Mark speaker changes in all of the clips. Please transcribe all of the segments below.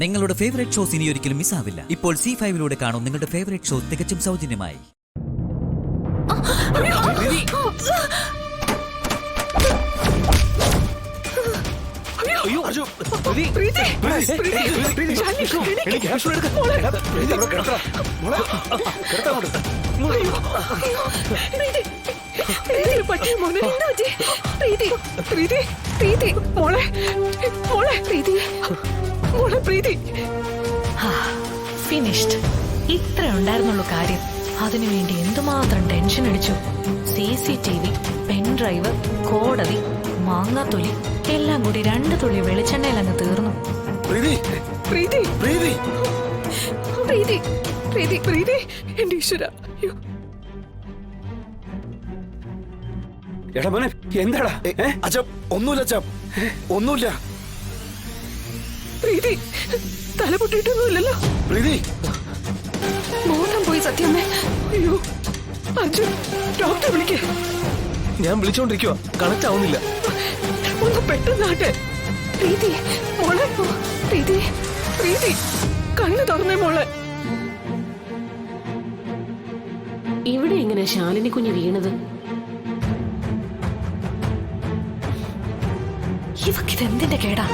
Speaker 1: നിങ്ങളുടെ favourite shows ഇനി ഒരിക്കലും മിസ്സാവില്ല. ഇപ്പോൾ C5 കാണും നിങ്ങളുടെ ഫേവറേറ്റ് ഷോ തികച്ചും സൗജന്യമായി.
Speaker 2: ഫിനിഷ്ഡ്. ഇത്ര ഉണ്ടായിരുന്നുള്ളൂ കാര്യം. അതിനുവേണ്ടി എന്തുമാത്രം ടെൻഷൻ അടിച്ചു. CCTV, പെൻഡ്രൈവ്, കോടതി, മാങ്ങാത്തൊലി എല്ലാം കൂടി 2 തുള്ളി വെളിച്ചെണ്ണയിൽ അങ്ങ് തീർന്നു.
Speaker 3: എന്താടാ? ഒന്നുമില്ല.
Speaker 4: തല പൊട്ടിയിട്ടൊന്നുമില്ലല്ലോ. മോഹം പോയി സത്യമേ. അയ്യോ അർജുൻ, ഡോക്ടറെ വിളിക്കേ.
Speaker 3: ഞാൻ വിളിച്ചോണ്ടിരിക്കുവാ, കണക്ട് ആവുന്നില്ല.
Speaker 4: ഒന്ന് പെട്ടെന്നാട്ടെ. പ്രീതി മോളെ, പ്രീതി കണ്ണു തുറന്നേ മോളെ.
Speaker 5: ഇവിടെ എങ്ങനെ ശാലിനി കുഞ്ഞ് വീണത്?
Speaker 2: ഇവക്കിതെന്തിന്റെ കേടാ?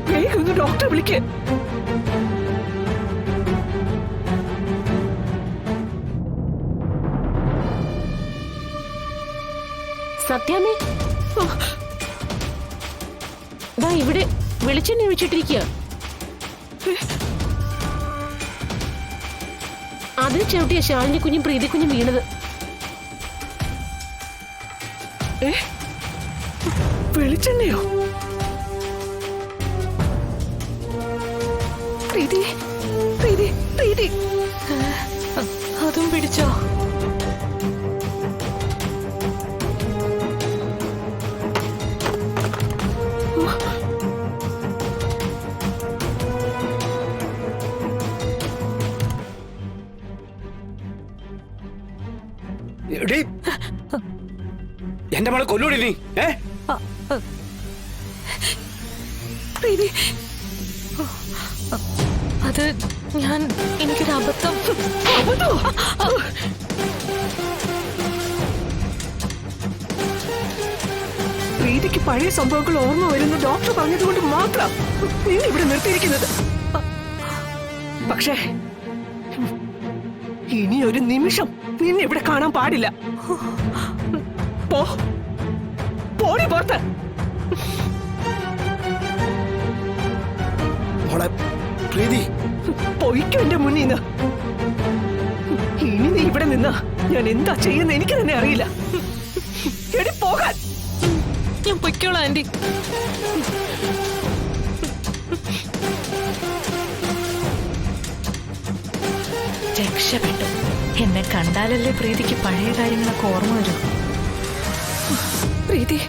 Speaker 4: വേഗം ഒന്ന് ഡോക്ടറെ വിളിക്കേ.
Speaker 5: സത്യാമേ, ദാ ഇവിടെ വെളിച്ചെണ്ണ ഒഴിച്ചിട്ടിരിക്കുക. അതിന് ചവിട്ടിയ ശാലിനി കുഞ്ഞും പ്രീതി കുഞ്ഞും വീണത്.
Speaker 4: വെളിച്ചെണ്ണയോ? പ്രീതി
Speaker 2: അതും പിടിച്ചോ?
Speaker 3: എന്റെ മോളെ കൊല്ലൂടി നീ.
Speaker 4: പ്രീതി,
Speaker 2: അത് എനിക്കൊരു അബദ്ധം.
Speaker 4: പ്രീതിക്ക് പഴയ സംഭവങ്ങൾ ഓർമ്മ വരുന്ന ഡോക്ടർ പറഞ്ഞതുകൊണ്ട് മാത്രം നിന്നെ ഇവിടെ നിർത്തിയിരിക്കുന്നത്. പക്ഷേ ഇനി ഒരു നിമിഷം നിന്നെ ഇവിടെ കാണാൻ പാടില്ല. പോടി പുറത്ത്. പൊയ്ക്കോ എന്റെ മുന്നിൽ നിന്ന്. ഇനി നീ ഇവിടെ നിന്നാ ഞാൻ എന്താ ചെയ്യുന്ന എനിക്ക് തന്നെ അറിയില്ല. എടി പോകാൻ.
Speaker 2: ഞാൻ പൊയ്ക്കോളാം ആന്റി. രക്ഷപ്പെട്ടു. എന്നെ കണ്ടാലല്ലേ പ്രീതിക്ക് പഴയ കാര്യങ്ങളൊക്കെ ഓർമ്മ വരൂ.
Speaker 4: പ്രീതി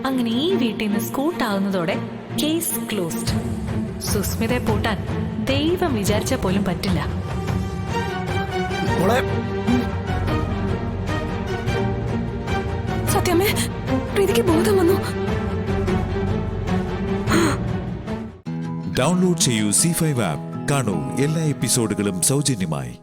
Speaker 2: അങ്ങനെ ഈ വീട്ടിൽ നിന്ന് സ്കൂട്ടാവുന്നതോടെ കേസ് ക്ലോസ്ഡ്. സുസ്മിതയെ പൂട്ടാൻ ദൈവം വിചാരിച്ച പോലും പറ്റില്ല.
Speaker 4: സത്യമേ, പ്രീതിക്ക് ബോധം വന്നു.
Speaker 6: ഡൗൺലോഡ് ചെയ്യൂ C5 ആപ്പ്. കാണൂ എല്ലാ എപ്പിസോഡുകളും സൗജന്യമായി.